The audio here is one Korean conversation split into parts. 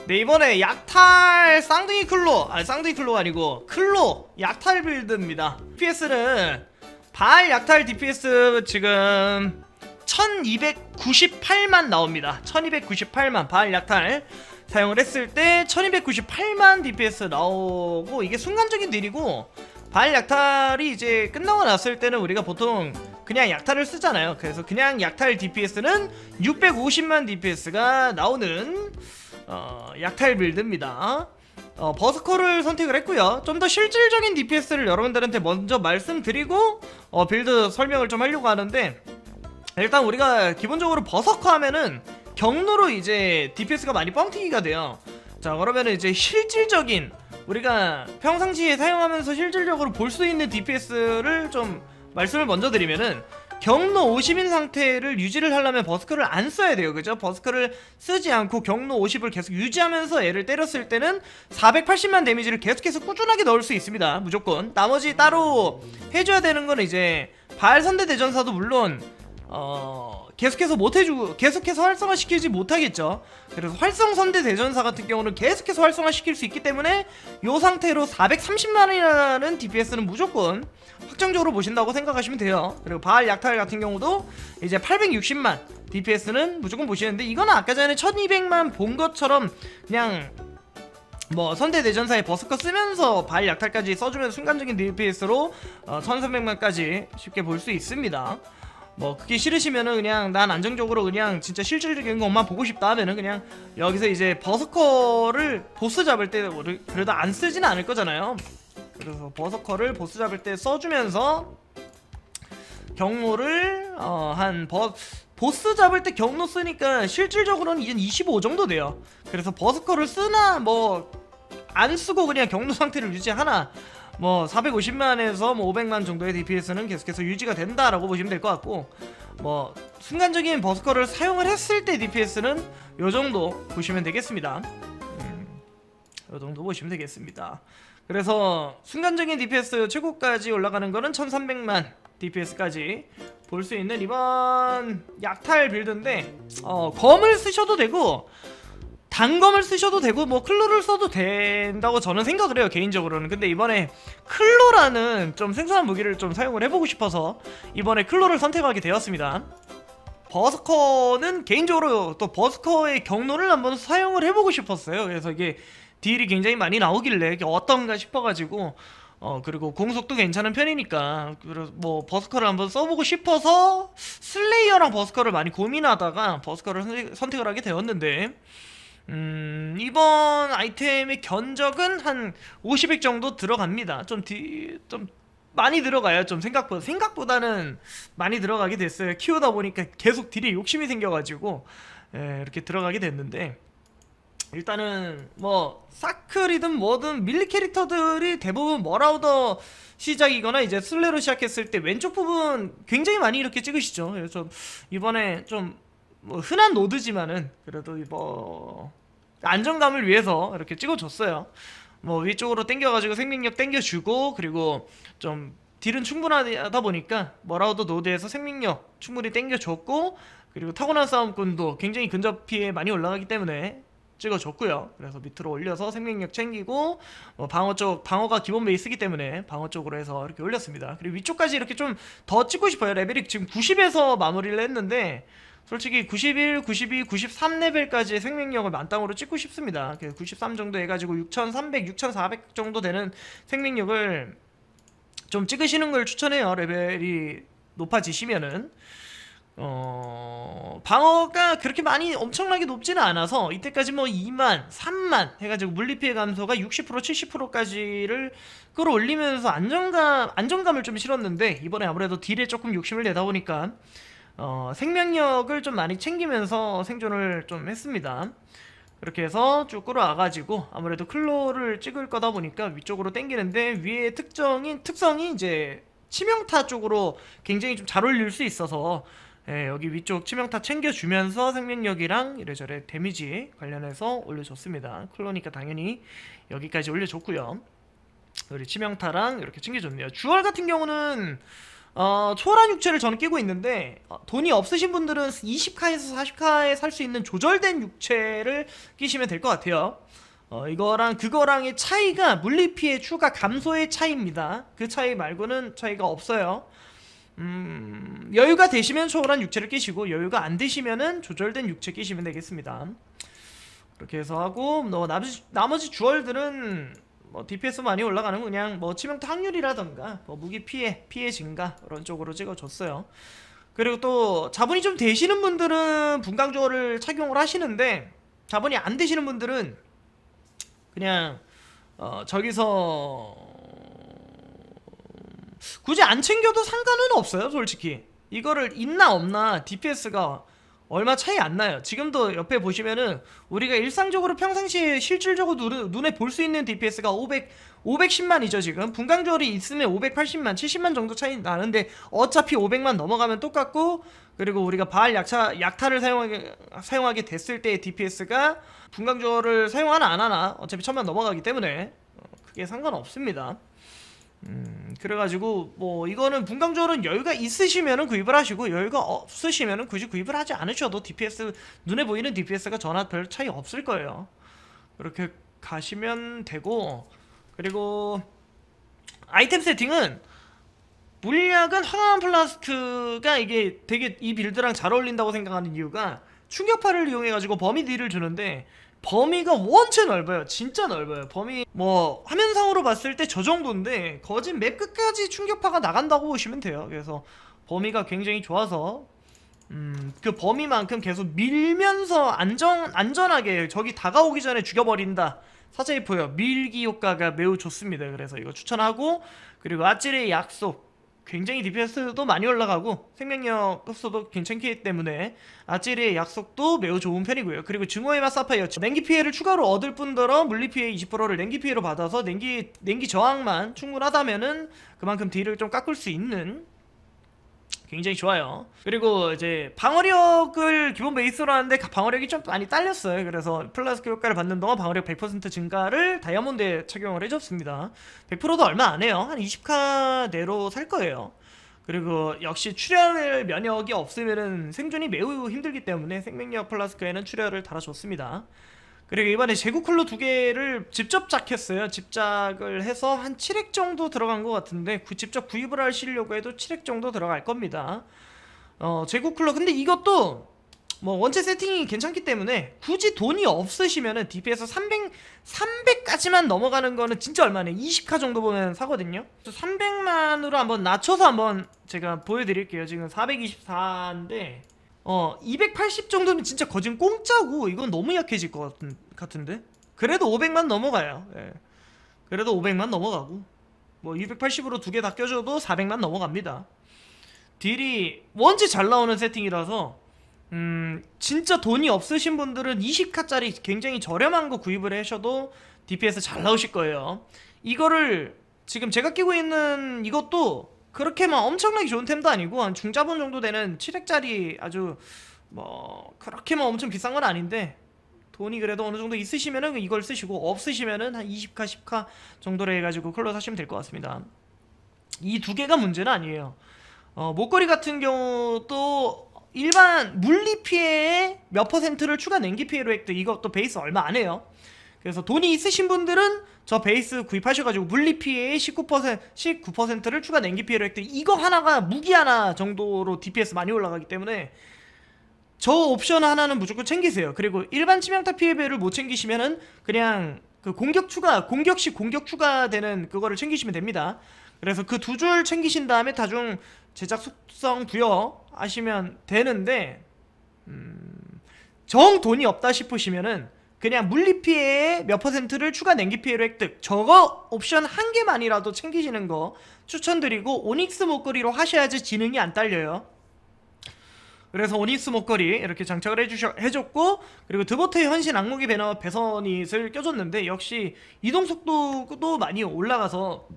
네, 이번에 약탈 쌍둥이 클로, 아니 쌍둥이 클로가 아니고 클로 약탈 빌드입니다. DPS는 발 약탈 DPS 지금 1298만 나옵니다. 1298만 발 약탈 사용을 했을 때 1298만 DPS 나오고, 이게 순간적인 딜이고, 발 약탈이 이제 끝나고 났을 때는 우리가 보통 그냥 약탈을 쓰잖아요. 그래서 그냥 약탈 DPS는 650만 DPS가 나오는 약탈 빌드입니다. 버스커를 선택을 했고요. 좀 더 실질적인 DPS를 여러분들한테 먼저 말씀드리고 빌드 설명을 좀 하려고 하는데, 일단 우리가 기본적으로 버서커 하면은 경로로 이제 DPS가 많이 뻥튀기가 돼요. 자, 그러면은 이제 실질적인, 우리가 평상시에 사용하면서 실질적으로 볼 수 있는 DPS를 좀 말씀을 먼저 드리면은, 경로 50인 상태를 유지를 하려면 버스커를 안 써야 돼요. 그죠? 버스커를 쓰지 않고 경로 50을 계속 유지하면서 얘를 때렸을 때는 480만 데미지를 계속해서 꾸준하게 넣을 수 있습니다. 무조건. 나머지 따로 해줘야 되는 거는 이제 발선대 대전사도 물론 계속해서 못해주고 계속해서 활성화시키지 못하겠죠. 그래서 활성선대 대전사 같은 경우는 계속해서 활성화시킬 수 있기 때문에 요 상태로 430만이라는 DPS는 무조건 확정적으로 보신다고 생각하시면 돼요. 그리고 발 약탈 같은 경우도 이제 860만 DPS는 무조건 보시는데, 이거는 아까 전에 1200만 본 것처럼 그냥 뭐 선대대전사의 버스커 쓰면서 발 약탈까지 써주면 순간적인 DPS로 1300만까지 쉽게 볼 수 있습니다. 뭐 그게 싫으시면은 그냥 난 안정적으로 그냥 진짜 실질적인 것만 보고 싶다 하면은 그냥 여기서 이제 버스커를 보스 잡을 때 그래도 안 쓰지는 않을 거잖아요. 그래서 버서커를 보스 잡을 때 써주면서 경로를 보스 잡을 때 경로 쓰니까 실질적으로는 이제 25 정도 돼요. 그래서 버스커를 쓰나 뭐 안 쓰고 그냥 경로 상태를 유지하나, 뭐 450만에서 뭐 500만 정도의 DPS는 계속해서 유지가 된다라고 보시면 될 것 같고, 뭐 순간적인 버스커를 사용을 했을 때 DPS는 요 정도 보시면 되겠습니다. 요 정도 보시면 되겠습니다. 그래서 순간적인 DPS 최고까지 올라가는 거는 1300만 DPS까지 볼 수 있는 이번 약탈 빌드인데, 검을 쓰셔도 되고 단검을 쓰셔도 되고 뭐 클로를 써도 된다고 저는 생각을 해요, 개인적으로는. 근데 이번에 클로라는 좀 생소한 무기를 좀 사용을 해보고 싶어서 이번에 클로를 선택하게 되었습니다. 버스커는 개인적으로 또 버스커의 경로를 한번 사용을 해보고 싶었어요. 그래서 이게 딜이 굉장히 많이 나오길래 이게 어떤가 싶어가지고, 그리고 공속도 괜찮은 편이니까 그래서 뭐 버스커를 한번 써보고 싶어서 슬레이어랑 버스커를 많이 고민하다가 버스커를 선택을 하게 되었는데, 이번 아이템의 견적은 한 50획 정도 들어갑니다. 좀 많이 들어가요. 좀 생각보다는 많이 들어가게 됐어요. 키우다 보니까 계속 딜에 욕심이 생겨가지고 이렇게 들어가게 됐는데, 일단은 뭐 사클이든 뭐든 밀리 캐릭터들이 대부분 머라우더 시작이거나 이제 슬레로 시작했을 때 왼쪽 부분 굉장히 많이 이렇게 찍으시죠. 그래서 이번에 좀 뭐 흔한 노드지만은 그래도 뭐 안정감을 위해서 이렇게 찍어줬어요. 뭐 위쪽으로 당겨가지고 생명력 당겨주고, 그리고 좀 딜은 충분하다 보니까 머라우더 노드에서 생명력 충분히 당겨줬고, 그리고 타고난 싸움꾼도 굉장히 근접 피해 많이 올라가기 때문에 찍어줬고요. 그래서 밑으로 올려서 생명력 챙기고, 방어가 기본 베이스이기 때문에 방어 쪽으로 해서 이렇게 올렸습니다. 그리고 위쪽까지 이렇게 좀 더 찍고 싶어요. 레벨이 지금 90에서 마무리를 했는데 솔직히 91, 92, 93레벨까지의 생명력을 만땅으로 찍고 싶습니다. 93 정도 해가지고 6300, 6400 정도 되는 생명력을 좀 찍으시는 걸 추천해요. 레벨이 높아지시면은. 방어가 그렇게 많이 엄청나게 높지는 않아서 이때까지 뭐 2만, 3만 해가지고 물리피해 감소가 60%, 70%까지를 끌어올리면서 안정감을 좀 실었는데, 이번에 아무래도 딜에 조금 욕심을 내다 보니까 생명력을 좀 많이 챙기면서 생존을 좀 했습니다. 그렇게 해서 쭉 끌어와가지고 아무래도 클로를 찍을 거다 보니까 위쪽으로 당기는데, 위에 특성이 이제 치명타 쪽으로 굉장히 좀 잘 어울릴 수 있어서 여기 위쪽 치명타 챙겨주면서 생명력이랑 이래저래 데미지 관련해서 올려줬습니다. 클로니까 당연히 여기까지 올려줬고요. 우리 치명타랑 이렇게 챙겨줬네요. 주얼 같은 경우는 초월한 육체를 저는 끼고 있는데 돈이 없으신 분들은 20카에서 40카에 살 수 있는 조절된 육체를 끼시면 될 것 같아요. 이거랑 그거랑의 차이가 물리피해 추가 감소의 차이입니다. 그 차이 말고는 차이가 없어요. 여유가 되시면 초월한 육체를 끼시고, 여유가 안 되시면은 조절된 육체 끼시면 되겠습니다. 그렇게 해서 하고, 나머지 주얼들은 뭐 DPS 많이 올라가는 거 그냥 뭐 치명타 확률이라던가 뭐 무기 피해 증가 이런 쪽으로 찍어줬어요. 그리고 또 자본이 좀 되시는 분들은 분광조를 착용을 하시는데, 자본이 안 되시는 분들은 그냥 저기서 굳이 안 챙겨도 상관은 없어요. 솔직히 이거를 있나 없나 DPS가 얼마 차이 안 나요. 지금도 옆에 보시면은 우리가 일상적으로 평상시에 실질적으로 눈에 볼 수 있는 DPS가 510만이죠. 지금 분광조얼이 있으면 580만 70만 정도 차이 나는데 어차피 500만 넘어가면 똑같고, 그리고 우리가 바알 약탈을 사용하게 됐을 때의 DPS가 분광조얼을 사용하나 안 하나 어차피 1000만 넘어가기 때문에 그게 상관없습니다. 그래가지고 뭐 이거는 분광조얼은 여유가 있으시면은 구입을 하시고, 여유가 없으시면은 굳이 구입을 하지 않으셔도 DPS, 눈에 보이는 DPS가 전혀 별 차이 없을 거예요. 그렇게 가시면 되고, 그리고 아이템 세팅은 물약은 황화한 플라스크가 이게 되게 이 빌드랑 잘 어울린다고 생각하는 이유가 충격파를 이용해가지고 범위 딜을 주는데, 범위가 원체 넓어요. 진짜 넓어요. 범위 뭐 화면상으로 봤을 때 저 정도인데 거진 맵 끝까지 충격파가 나간다고 보시면 돼요. 그래서 범위가 굉장히 좋아서 그 범위만큼 계속 밀면서 안전하게 적이 다가오기 전에 죽여버린다. 사제이포요. 밀기 효과가 매우 좋습니다. 그래서 이거 추천하고, 그리고 아찔의 약속 굉장히 DPS도 많이 올라가고 생명력 흡수도 괜찮기 때문에 아찔의 약속도 매우 좋은 편이고요. 그리고 증오의 맛 사파이어, 냉기 피해를 추가로 얻을 뿐더러 물리 피해 20%를 냉기 피해로 받아서 냉기 저항만 충분하다면은 그만큼 딜을 좀 깎을 수 있는, 굉장히 좋아요. 그리고 이제 방어력을 기본 베이스로 하는데 방어력이 좀 많이 딸렸어요. 그래서 플라스크 효과를 받는 동안 방어력 100% 증가를 다이아몬드에 착용을 해줬습니다. 100%도 얼마 안 해요. 한 20카 내로 살 거예요. 그리고 역시 출혈 면역이 없으면은 생존이 매우 힘들기 때문에 생명력 플라스크에는 출혈을 달아줬습니다. 그리고 이번에 제구쿨러 2개를 직접 작했어요. 집작을 해서 한 7핵 정도 들어간 것 같은데 직접 구입을 하시려고 해도 7핵 정도 들어갈 겁니다. 제구쿨러, 근데 이것도 뭐 원체 세팅이 괜찮기 때문에 굳이 돈이 없으시면은 DPS 300까지만 넘어가는 거는 진짜 얼마네, 20카 정도 보면 사거든요. 300만으로 한번 낮춰서 한번 제가 보여드릴게요. 지금 424인데 280 정도면 진짜 거진 공짜고, 이건 너무 약해질 것 같은데? 그래도 500만 넘어가요. 예. 그래도 500만 넘어가고, 뭐 280으로 2개 다 껴줘도 400만 넘어갑니다. 딜이 원체 잘 나오는 세팅이라서 진짜 돈이 없으신 분들은 20카짜리 굉장히 저렴한 거 구입을 하셔도 DPS 잘 나오실 거예요. 이거를 지금 제가 끼고 있는 이것도 그렇게 막 엄청나게 좋은 템도 아니고 한 중자본 정도 되는 7핵짜리 아주 뭐 그렇게 막 엄청 비싼 건 아닌데, 돈이 그래도 어느 정도 있으시면은 이걸 쓰시고, 없으시면은 한 20카 10카 정도로 해가지고 컬러 사시면 될 것 같습니다. 이 두 개가 문제는 아니에요. 목걸이 같은 경우도 일반 물리 피해의 몇 %를 추가 냉기 피해로 획득, 이것도 베이스 얼마 안 해요. 그래서 돈이 있으신 분들은 저 베이스 구입하셔가지고 물리 피해의 19%를 추가 냉기 피해로 획득, 이거 하나가 무기 하나 정도로 DPS 많이 올라가기 때문에 저 옵션 하나는 무조건 챙기세요. 그리고 일반 치명타 피해배를 못 챙기시면은 그냥 그 공격 시 공격 추가되는 그거를 챙기시면 됩니다. 그래서 그 두 줄 챙기신 다음에 다중 제작 속성 부여하시면 되는데, 정 돈이 없다 싶으시면은 그냥 물리피해의 몇 %를 추가 냉기피해로 획득, 저거 옵션 한 개만이라도 챙기시는 거 추천드리고, 오닉스 목걸이로 하셔야지 지능이 안 딸려요. 그래서 오닉스 목걸이 이렇게 장착을 해줬고, 그리고 드보트의 헌신 악무기 배너 배선잇을 껴줬는데 역시 이동속도도 많이 올라가서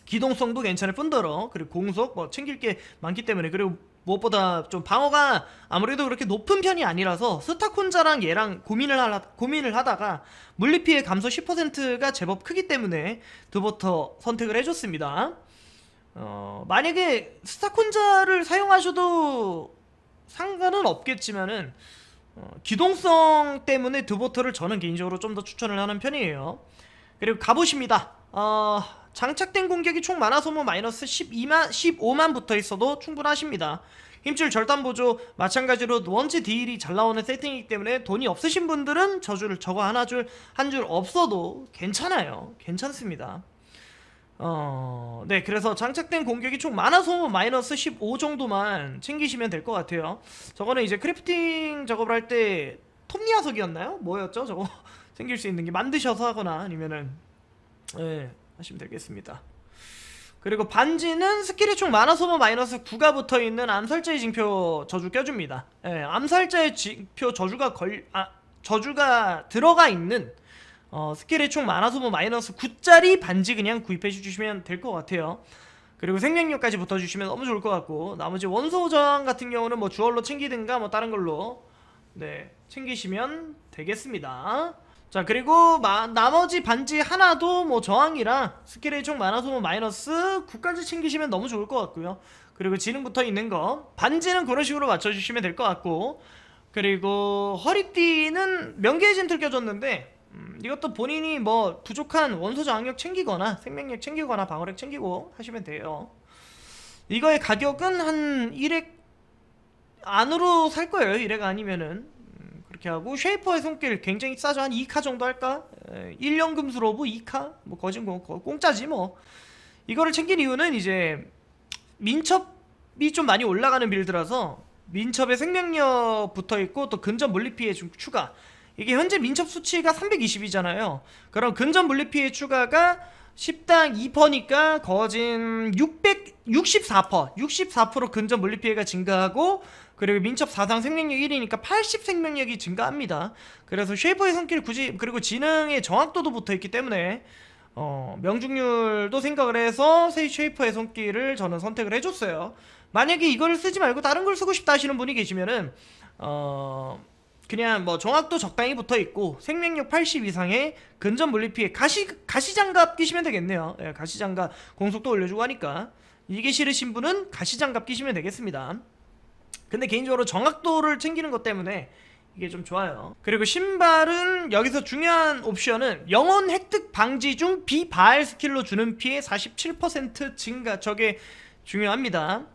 기동성도 괜찮을 뿐더러, 그리고 공속 뭐 챙길 게 많기 때문에, 그리고 무엇보다 좀 방어가 아무래도 그렇게 높은 편이 아니라서 스타콘자랑 얘랑 고민을 하다가 물리피해 감소 10%가 제법 크기 때문에 드보터 선택을 해줬습니다. 만약에 스타콘자를 사용하셔도 상관은 없겠지만은 기동성 때문에 드보터를 저는 개인적으로 좀 더 추천을 하는 편이에요. 그리고 가보십니다. 장착된 공격이 총 만화 소모 마이너스 15만 붙어 있어도 충분하십니다. 힘줄 절단 보조 마찬가지로 원체 딜이 잘 나오는 세팅이기 때문에 돈이 없으신 분들은 저주를 저거 한 줄 없어도 괜찮아요. 괜찮습니다. 네, 그래서 장착된 공격이 총 만화 소모 마이너스 15 정도만 챙기시면 될 것 같아요. 저거는 이제 크래프팅 작업을 할 때 톱니아석이었나요? 뭐였죠? 저거 생길 수 있는 게 만드셔서 하거나 아니면은 네, 하시면 되겠습니다. 그리고 반지는 스킬의 총 만화 소모 마이너스 9가 붙어있는 암살자의 징표 저주 껴줍니다. 네, 암살자의 징표 저주가 들어가 있는 스킬의 총 만화 소모 마이너스 9짜리 반지 그냥 구입해 주시면 될 것 같아요. 그리고 생명력까지 붙어주시면 너무 좋을 것 같고, 나머지 원소 저항 같은 경우는 뭐 주얼로 챙기든가 뭐 다른 걸로 네 챙기시면 되겠습니다. 자, 그리고 나머지 반지 하나도 뭐 저항이랑 스킬의 총 만화 소모 마이너스 9까지 챙기시면 너무 좋을 것 같고요. 그리고 지능 붙어 있는 거 반지는 그런 식으로 맞춰주시면 될 것 같고, 그리고 허리띠는 명계의 젠틀 껴줬는데 이것도 본인이 뭐 부족한 원소 저항력 챙기거나 생명력 챙기거나 방어력 챙기고 하시면 돼요. 이거의 가격은 한 1액 안으로 살 거예요. 1액 아니면은 그렇게 하고, 쉐이퍼의 손길 굉장히 싸죠. 한 2카 정도 할까? 1연금수 로브 2카? 뭐 거진 공짜지 뭐. 이거를 챙긴 이유는 이제 민첩이 좀 많이 올라가는 빌드라서 민첩에 생명력 붙어있고 또 근접 물리피해 좀 추가, 이게 현재 민첩 수치가 320이잖아요. 그럼 근접 물리피해 추가가 10당 2%니까 거진 64% 근접 물리피해가 증가하고, 그리고 민첩 4상 생명력 1이니까 80 생명력이 증가합니다. 그래서 쉐이퍼의 손길 그리고 지능의 정확도도 붙어있기 때문에 명중률도 생각을 해서 쉐이퍼의 손길을 저는 선택을 해줬어요. 만약에 이걸 쓰지 말고 다른 걸 쓰고 싶다 하시는 분이 계시면은 그냥 뭐 정확도 적당히 붙어있고 생명력 80 이상의 근접 물리피해 가시장갑 끼시면 되겠네요. 예, 가시장갑 공속도 올려주고 하니까 이게 싫으신 분은 가시장갑 끼시면 되겠습니다. 근데 개인적으로 정확도를 챙기는 것 때문에 이게 좀 좋아요. 그리고 신발은 여기서 중요한 옵션은 영혼 획득 방지 중 비발 스킬로 주는 피해 47% 증가, 저게 중요합니다.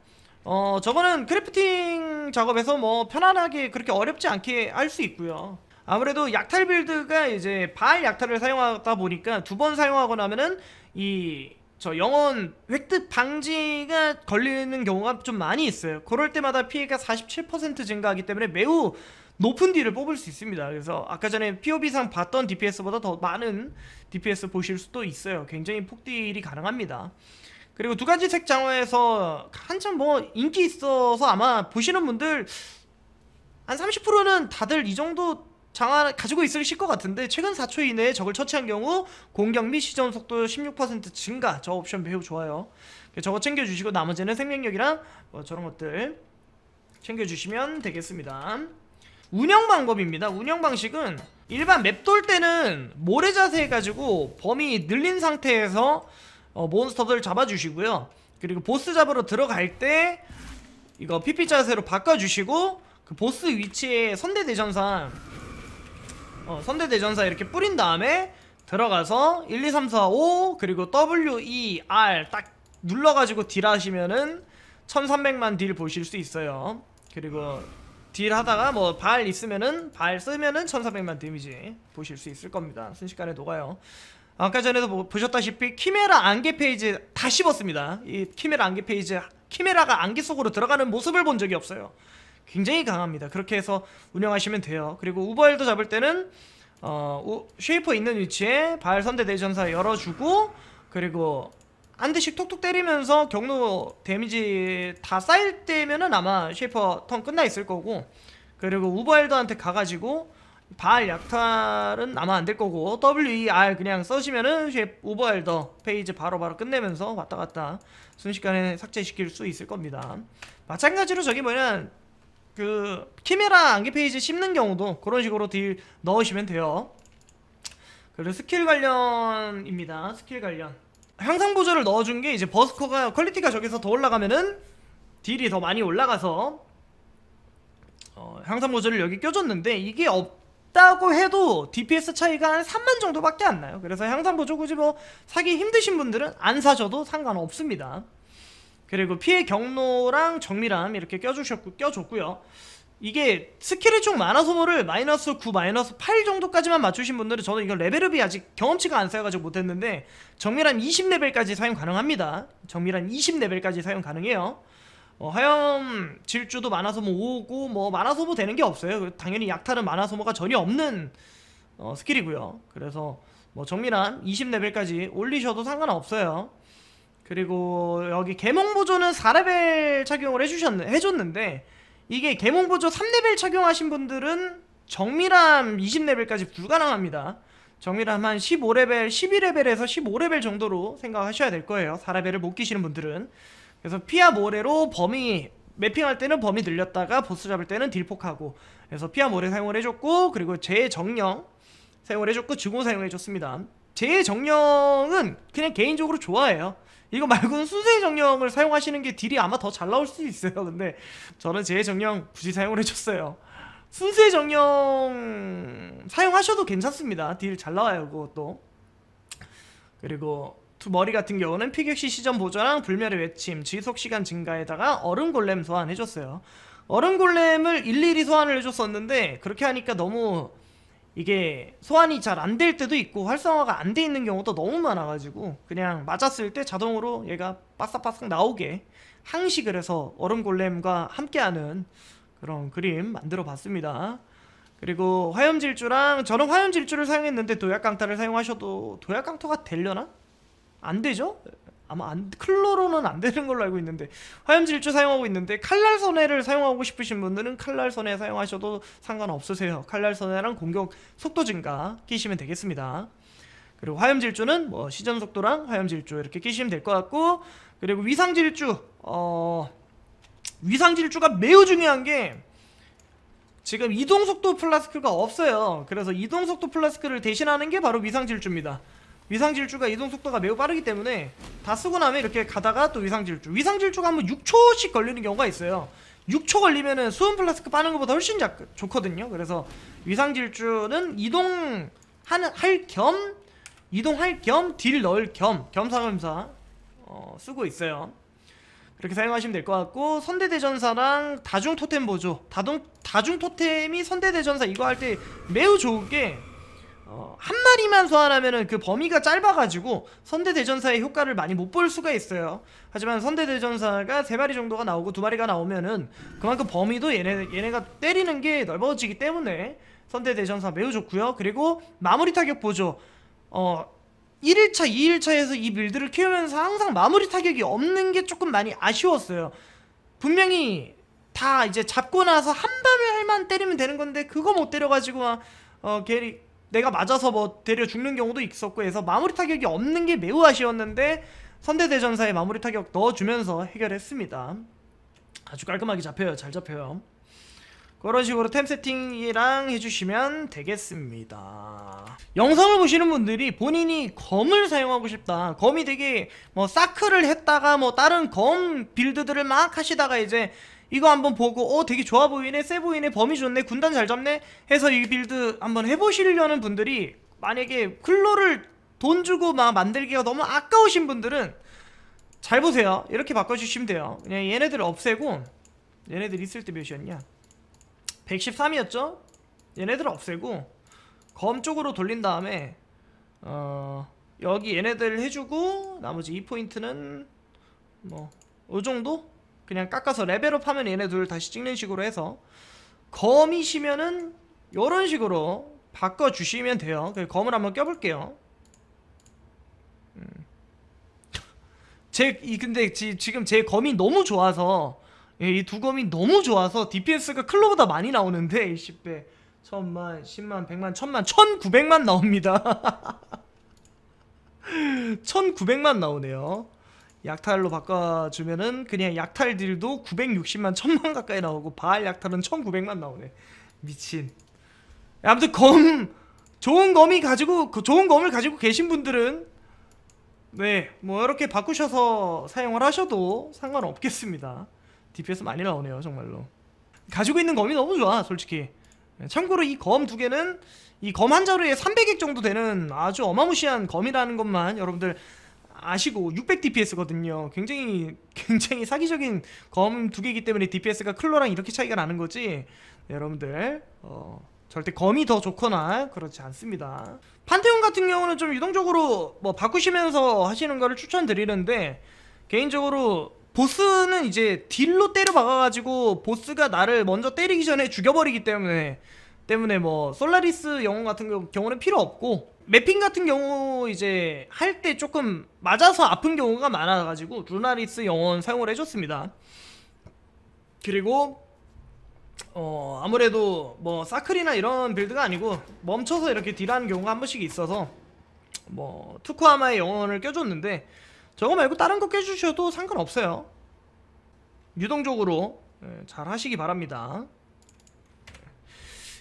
저거는 크래프팅 작업에서 뭐 편안하게 그렇게 어렵지 않게 할 수 있고요. 아무래도 약탈 빌드가 이제 발 약탈을 사용하다 보니까 2번 사용하고 나면은 저 영혼 획득 방지가 걸리는 경우가 좀 많이 있어요. 그럴 때마다 피해가 47% 증가하기 때문에 매우 높은 딜을 뽑을 수 있습니다. 그래서 아까 전에 POB상 봤던 DPS보다 더 많은 DPS 보실 수도 있어요. 굉장히 폭딜이 가능합니다. 그리고 2가지 색 장화에서 한참 뭐 인기 있어서 아마 보시는 분들 한 30%는 다들 이 정도 장화 가지고 있으실 것 같은데, 최근 4초 이내에 적을 처치한 경우 공격 및 시전 속도 16% 증가, 저 옵션 매우 좋아요. 저거 챙겨주시고 나머지는 생명력이랑 뭐 저런 것들 챙겨주시면 되겠습니다. 운영 방법입니다. 운영 방식은 일반 맵 돌 때는 모래 자세 해가지고 범위 늘린 상태에서 몬스터들 잡아주시고요. 그리고 보스 잡으러 들어갈 때 이거 PP 자세로 바꿔주시고, 그 보스 위치에 선대대전사 이렇게 뿌린 다음에 들어가서 1, 2, 3, 4, 5 그리고 W, E, R 딱 눌러가지고 딜 하시면은 1300만 딜 보실 수 있어요. 그리고 딜 하다가 뭐 발 있으면은 발 쓰면은 1400만 데미지 보실 수 있을 겁니다. 순식간에 녹아요. 아까 전에도 보셨다시피 키메라 안개 페이지 다 씹었습니다. 이 키메라 안개 페이지, 키메라가 안개 속으로 들어가는 모습을 본 적이 없어요. 굉장히 강합니다. 그렇게 해서 운영하시면 돼요. 그리고 우버헬드 잡을 때는 쉐이퍼 있는 위치에 발 선대 대전사 열어주고, 그리고 한 대씩 톡톡 때리면서 경로 데미지 다 쌓일 때면은 아마 쉐이퍼 턴 끝나 있을 거고, 그리고 우버헬드한테 가가지고 발 약탈은 아마 안 될 거고, WER 그냥 써시면은 우버헬더 페이지 바로바로 끝내면서 왔다갔다 순식간에 삭제시킬 수 있을 겁니다. 마찬가지로 저기 그 키메라 안개 페이지 씹는 경우도 그런 식으로 딜 넣으시면 돼요. 그리고 스킬 관련입니다. 스킬 관련 향상 보조를 넣어준 게 이제 버스커가 퀄리티가 저기서 더 올라가면은 딜이 더 많이 올라가서 향상 보조를 여기 껴줬는데, 이게 없다고 해도 DPS 차이가 한 3만 정도밖에 안 나요. 그래서 향상 보조 굳이 뭐 사기 힘드신 분들은 안 사셔도 상관없습니다. 그리고 피해 경로랑 정밀함 이렇게 껴줬고요. 이게 스킬의 총 만화 소모를 마이너스 9, 마이너스 8 정도까지만 맞추신 분들은, 저는 이건 레벨업이 아직 경험치가 안 쌓여가지고 못했는데 정밀함 20레벨까지 사용 가능합니다. 정밀함 20레벨까지 사용 가능해요. 화염 질주도 만화 소모 5고 뭐 만화 소모 되는 게 없어요. 당연히 약탈은 만화 소모가 전혀 없는 스킬이고요. 그래서 뭐 정밀함 20레벨까지 올리셔도 상관없어요. 그리고 여기 계몽 보조는 4레벨 착용을 해줬는데, 이게 계몽 보조 3레벨 착용하신 분들은 정밀함 20레벨까지 불가능합니다. 정밀함 한 15레벨, 12레벨에서 15레벨 정도로 생각하셔야 될 거예요. 4레벨을 못 끼시는 분들은. 그래서 피아 모래로 범위 매핑할 때는 범위 늘렸다가 보스 잡을 때는 딜폭하고, 그래서 피아 모래 사용을 해줬고, 그리고 재정령 사용을 해줬고, 증오 사용해줬습니다. 재정령은 그냥 개인적으로 좋아해요. 이거 말고는 순수의 정령을 사용하시는 게 딜이 아마 더 잘 나올 수도 있어요. 근데 저는 제 정령 굳이 사용을 해줬어요. 순수의 정령 사용하셔도 괜찮습니다. 딜 잘 나와요 그것도. 그리고 머리 같은 경우는 피격시 시전 보조랑 불멸의 외침, 지속시간 증가에다가 얼음골렘 소환 해줬어요. 얼음골렘을 일일이 소환을 해줬었는데, 그렇게 하니까 너무 이게 소환이 잘 안 될 때도 있고 활성화가 안 돼 있는 경우도 너무 많아가지고, 그냥 맞았을 때 자동으로 얘가 바싹바싹 나오게 항식을 해서 얼음골렘과 함께하는 그런 그림 만들어 봤습니다. 그리고 화염질주랑, 저는 화염질주를 사용했는데 도약강타를 사용하셔도 도약강타가 되려나? 안 되죠? 아마 클로로는 안 되는 걸로 알고 있는데, 화염질주 사용하고 있는데, 칼날선회를 사용하고 싶으신 분들은 칼날선회 사용하셔도 상관없으세요. 칼날선회랑 공격 속도 증가 끼시면 되겠습니다. 그리고 화염질주는 뭐 시전속도랑 화염질주 이렇게 끼시면 될 것 같고, 그리고 위상질주, 위상질주가 매우 중요한 게, 지금 이동속도 플라스크가 없어요. 그래서 이동속도 플라스크를 대신하는 게 바로 위상질주입니다. 위상질주가 이동속도가 매우 빠르기 때문에 다 쓰고 나면 이렇게 가다가 또 위상질주가 한번 6초씩 걸리는 경우가 있어요. 6초 걸리면은 수은 플라스크 빠는 것보다 훨씬 좋거든요. 그래서 위상질주는 이동할 겸 딜 넣을 겸 겸사겸사 쓰고 있어요. 그렇게 사용하시면 될 것 같고, 선대대전사랑 다중토템 보조, 다중토템이 선대대전사 이거 할 때 매우 좋은 게, 한 마리만 소환하면은 그 범위가 짧아가지고 선대대전사의 효과를 많이 못 볼 수가 있어요. 하지만 선대대전사가 3마리 정도가 나오고 2마리가 나오면은 그만큼 범위도 얘네가 때리는 게 넓어지기 때문에 선대대전사 매우 좋고요. 그리고 마무리 타격 보조, 1일차, 2일차에서 이 빌드를 키우면서 항상 마무리 타격이 없는 게 조금 많이 아쉬웠어요. 분명히 다 이제 잡고 나서 한 발만 때리면 되는 건데, 그거 못 때려가지고 막 내가 맞아서 뭐 데려 죽는 경우도 있었고 해서 마무리 타격이 없는 게 매우 아쉬웠는데, 선대대전사에 마무리 타격 넣어주면서 해결했습니다. 아주 깔끔하게 잡혀요. 잘 잡혀요. 그런 식으로 템 세팅이랑 해주시면 되겠습니다. 영상을 보시는 분들이 본인이 검을 사용하고 싶다, 검이 되게 뭐 사크를 했다가 뭐 다른 검 빌드들을 막 하시다가 이제 이거 한번 보고 되게 좋아 보이네, 세 보이네, 범위 좋네, 군단 잘 잡네 해서 이 빌드 한번 해보시려는 분들이, 만약에 클로를 돈 주고 막 만들기가 너무 아까우신 분들은 잘 보세요. 이렇게 바꿔주시면 돼요. 그냥 얘네들 없애고, 얘네들 있을 때 몇이었냐, 113이었죠? 얘네들 없애고 검 쪽으로 돌린 다음에 여기 얘네들 해주고, 나머지 2포인트는 뭐 요정도 그냥 깎아서 레벨업 하면 얘네들 다시 찍는 식으로 해서, 검이시면은 요런 식으로 바꿔주시면 돼요. 검을 한번 껴볼게요. 근데 지금 제 검이 너무 좋아서, 이 두 검이 너무 좋아서 DPS가 클로보다 많이 나오는데, 10배, 1000만, 10만, 100만, 1000만, 1900만 나옵니다. 1900만 나오네요. 약탈로 바꿔주면은 그냥 약탈 딜도 960만, 1000만 가까이 나오고, 바알 약탈은 1900만 나오네. 미친. 아무튼 좋은 검을 가지고 계신 분들은 네, 뭐 이렇게 바꾸셔서 사용을 하셔도 상관없겠습니다. DPS 많이 나오네요 정말로. 가지고 있는 검이 너무 좋아 솔직히. 참고로 이 검 두 개는 이 검 한 자루에 300액 정도 되는 아주 어마무시한 검이라는 것만 여러분들 아시고 600DPS거든요. 굉장히 사기적인 검 두 개이기 때문에 DPS가 클로랑 이렇게 차이가 나는 거지. 네, 여러분들 절대 검이 더 좋거나 그렇지 않습니다. 판테온 같은 경우는 좀 유동적으로 뭐 바꾸시면서 하시는 거를 추천드리는데, 개인적으로 보스는 이제 딜로 때려 박아가지고 보스가 나를 먼저 때리기 전에 죽여버리기 때문에 뭐 솔라리스 영혼 같은 경우는 필요 없고, 맵핑 같은 경우 이제 할 때 조금 맞아서 아픈 경우가 많아가지고 루나리스 영혼 사용을 해줬습니다. 그리고 아무래도 뭐 사클이나 이런 빌드가 아니고 멈춰서 이렇게 딜하는 경우가 한 번씩 있어서 뭐 투쿠하마의 영혼을 껴줬는데, 저거 말고 다른 거 껴주셔도 상관없어요. 유동적으로 잘 하시기 바랍니다.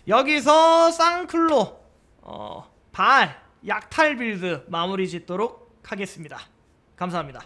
여기서 쌍클로 발 약탈 빌드 마무리 짓도록 하겠습니다. 감사합니다.